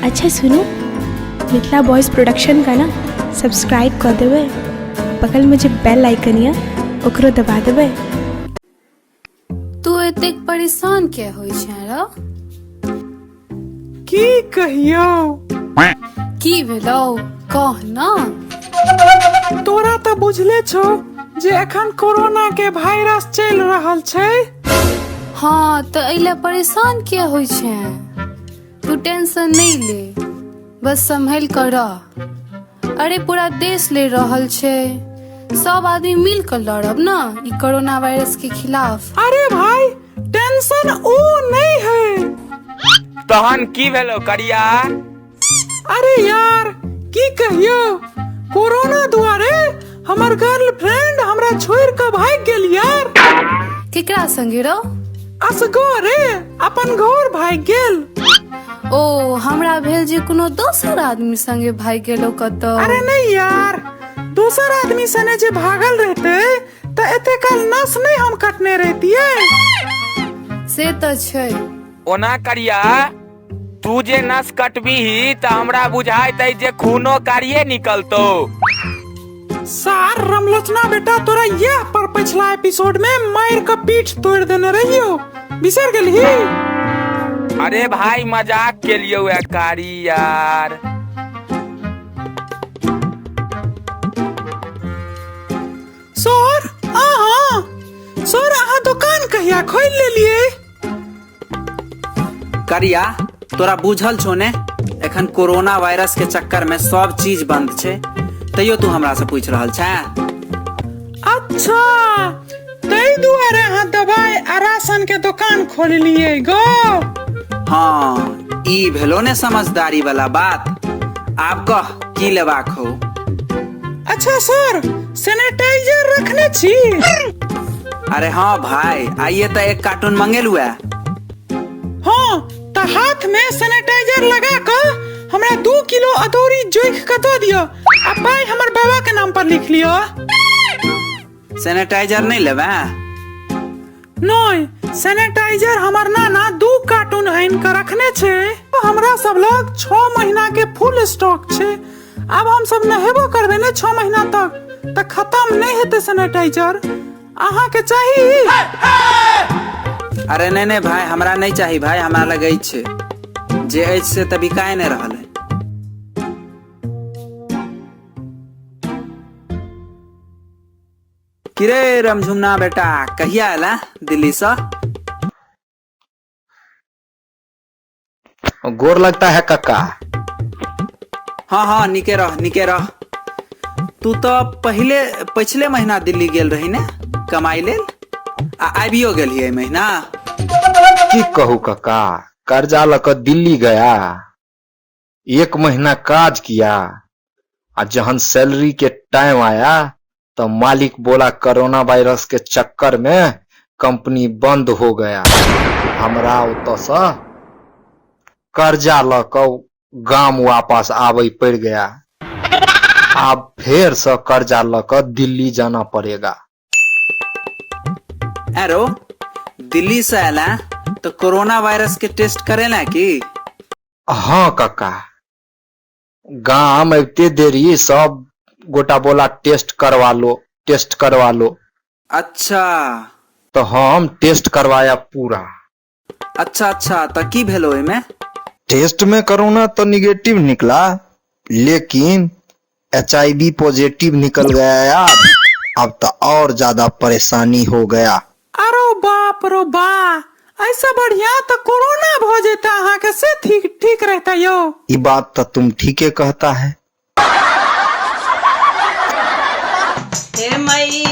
अच्छा सुनो, Mithila boys production का ना सब्सक्राइब कर देवे, बगल में जो बेल आइकन है ओकरो दबा देवे। तू एतेक परेशान क्या होई छै रो? की कहियो? की भेलो कह ना। तोरा तो बुझले छो जे एखन कोरोना के वायरस चल रहल छै। हाँ तो एला परेशान क्या होई छै? तू टेंशन नहीं ले, बस संभल कर रह। अरे पूरा देश ले रहल छै, सब आदमी मिल कर लड़ब ना ई कोरोना वायरस के खिलाफ। अरे भाई टेंशन ओ नहीं है। तहन की भेलो करिया? अरे यार की कहियो, कोरोना दुआरे हमर गर्लफ्रेंड हमरा छोड़ के भाग गेल यार। केकरा संगे रो? असगरे अपन घर भाग गेल। ओ हमरा भेल जे कोनो दोसर आदमी संगे भाग गेलो कतो। अरे नहीं यार, दूसर आदमी सने जे भागल रहते तो एते काल नस नहीं हम कटने रहतिए। से तो छै। ओना करिया, तू जे नस कटबीही त हमरा बुझाइत है जे खूनो कारिये निकलतो। सार रमलोचना बेटा, तोरा यह पर पिछला एपिसोड में मार का पीठ तोड़ देने रहियो, बिसर गेलही। अरे भाई मजाक के लिए हुआ कारी यार। सर सर अहाँ दुकान कहिया खोल लेलिए? करिया तोरा बुझल छो ने, एखन कोरोना वायरस के चक्कर में सब चीज बंद छे, तैयो तू हमरा से पूछ रहल छै? अच्छा तै दुआरे अहाँ दवाई आ राशन के दुकान खोल लिए गो। हाँ ई भेलो ने समझदारी वाला बात। आप कह की लेबाक हो? अच्छा सर सैनिटाइजर रखने छी? अरे हाँ भाई, आइए तो एक कार्टून मंगेलू है। हाँ तो हाथ में सैनिटाइजर लगा कर हमरा 2 किलो अदौरी जोख के दे दियो, आ पाई हमर बाबा के नाम पर लिख लियो। सैनिटाइजर नहीं लेबे? नहीं, सैनिटाइजर हमर नाना 2 कार्टून आन के रखने छे। हमरा सब लग 6 महीना के फुल स्टॉक छे। अब हम सब नहेबो करबे ने 6 महीना तक, तो खत्म नहीं हेते सैनिटाइजर। अहाँ के चाहिए? अरे नहीं भाई, हमरा नहीं चाहिए भाई, हमरा लगे छे जे ऐज से तभी काहे नहीं रहल है। किरे रमझुमना बेटा, कहिया आला दिल्ली से? गोर लगता है काका। हाँ निके रह। तू तो पिछले महीना दिल्ली गेल रही ने कमाई लेल, आबियो गेल ही महीना। की कहू काका, कर्जा लकर दिल्ली गया, 1 महीना काज किया, और जहन सैलरी के टाइम आया तो मालिक बोला कोरोना वायरस के चक्कर में कंपनी बंद हो गया। हमरा उतो से कर्जा लकर गांव वापस आवे पड़ गया। अब फिर से कर्जा लकर दिल्ली जाना पड़ेगा। अरे दिल्ली से आला तो कोरोना वायरस के टेस्ट करेला की? हाँ काका, गांव में इतने देरी सब गोटा बोला टेस्ट करवा लो। अच्छा तो हम टेस्ट करवाया पूरा। अच्छा तो की भेलो में? टेस्ट में कोरोना तो निगेटिव निकला, लेकिन HIV पॉजिटिव निकल गया यार। अब तो और ज्यादा परेशानी हो गया। अरे बाप रो बा, ऐसा बढ़िया तो कोरोना हो जाता अहाँ के से ठीक रहता यो। ये बात तो तुम ठीक है कहता है। हे मई